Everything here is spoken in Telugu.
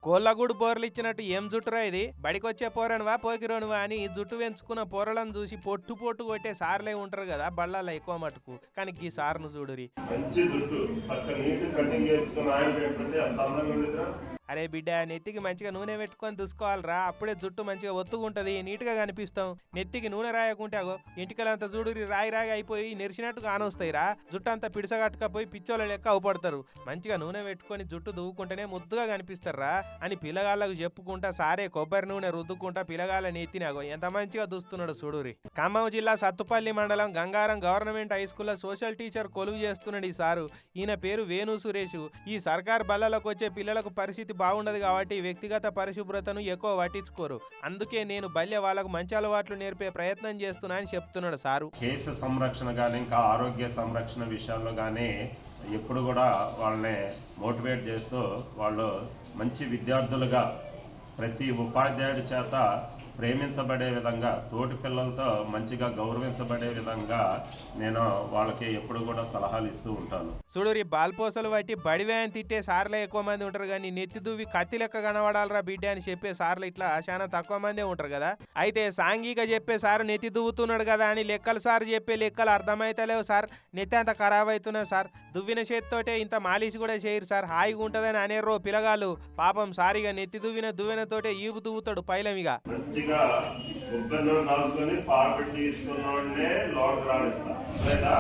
కోళ్ళగూడు పోరలు ఇచ్చినట్టు ఏం జుట్టురా ఇది? బడికొచ్చే పోరనువా పోకిరోనువా అని జుట్టు పెంచుకున్న పోరలను చూసి పొట్టు పొట్టు కొట్టే సార్లే ఉంటారు కదా బళ్ళల్లో ఎక్కువ మటుకు. కానీ ఈ సార్ను చూడురి, మంచి జుట్టు కటింగ్ చేసుకుని ఆయన పెట్టుకుంటే అంత అందంగా ఉండేదిరా. అరే బిడ్డ, నెత్తికి మంచిగా నూనె పెట్టుకొని చూసుకోవాలరా, అప్పుడే జుట్టు మంచిగా ఒత్తుకుంటది, నీట్ గా కనిపిస్తాం. నెత్తికి నూనె రాయకుంటే అగో ఇంటికలంతా చూడురి రాయి రాయి అయిపోయి నెరిసినట్టు కానొస్తాయిరా. జుట్టు అంతా పిడిసగట్టుకపోయి పిచ్చోళ్ళ లెక్క అవుపడతారు. మంచిగా నూనె పెట్టుకొని జుట్టు దువ్వుకుంటేనే ముద్దుగా కనిపిస్తారా అని పిల్లగాళ్ళకు చెప్పుకుంటా సారే కొబ్బరి నూనె రుద్దుకుంటా పిల్లగాళ్ళ నెత్తినాగో ఎంత మంచిగా దుస్తున్నాడు చూడురి. ఖమ్మం జిల్లా సత్తుపల్లి మండలం గంగారం గవర్నమెంట్ హై స్కూల్లో సోషల్ టీచర్ కొలువు చేస్తున్నాడు ఈ సారు. ఈయన పేరు వేణు సురేష్. ఈ సర్కార్ బళ్ళలకు వచ్చే పిల్లలకు పరిస్థితి బాగుండదు కాబట్టి వ్యక్తిగత పరిశుభ్రతను ఎక్కువ పట్టించుకోరు. అందుకే నేను బల్య వాళ్ళకు మంచి అలవాట్లు నేర్పే ప్రయత్నం చేస్తున్నా అని చెప్తున్నాడు సారు. కేసు సంరక్షణ కానీ ఇంకా ఆరోగ్య సంరక్షణ విషయాల్లో కానీ ఎప్పుడు కూడా వాళ్ళని మోటివేట్ చేస్తూ వాళ్ళు మంచి విద్యార్థులుగా ప్రతి ఉపాధ్యాయుడి చేత ప్రేమించబడే విధంగా, తోటి పిల్లలతో మంచిగా గౌరవించబడే విధంగా నేను వాళ్ళకి ఎప్పుడు కూడా సలహాలు ఇస్తూ ఉంటాను. చూడురి, బాల్పోసలు బట్టి బడివేయని తిట్టే సార్లే ఎక్కువ మంది ఉంటారు కానీ నెత్తి దువ్వి కత్తి లెక్క కనబడాలరా బిడ్డ అని చెప్పే సార్లు ఇట్లా చాలా తక్కువ మందే ఉంటారు కదా. అయితే సాంఘిక చెప్పే సారు నెత్తి దువ్వుతున్నాడు కదా అని లెక్కలు సార్ చెప్పే లెక్కలు అర్థమైతలేవు సార్, నెత్తి అంత ఖరాబ్ అవుతున్నారు సార్, దువ్విన చేతితోటే ఇంత మాలిష్ కూడా చేయరు సార్, హాయిగా ఉంటదని అనేరో పిల్లగాళ్ళు. పాపం సారిగా నెత్తి దువ్వెనతోటే ఈపు దువ్వుతాడు పైలమిగా. కొబ్బరి నూనె కాల్చుకొని పారపెట్టి తీసుకున్న వాళ్ళనే లోపలికి రాణిస్తా లేదా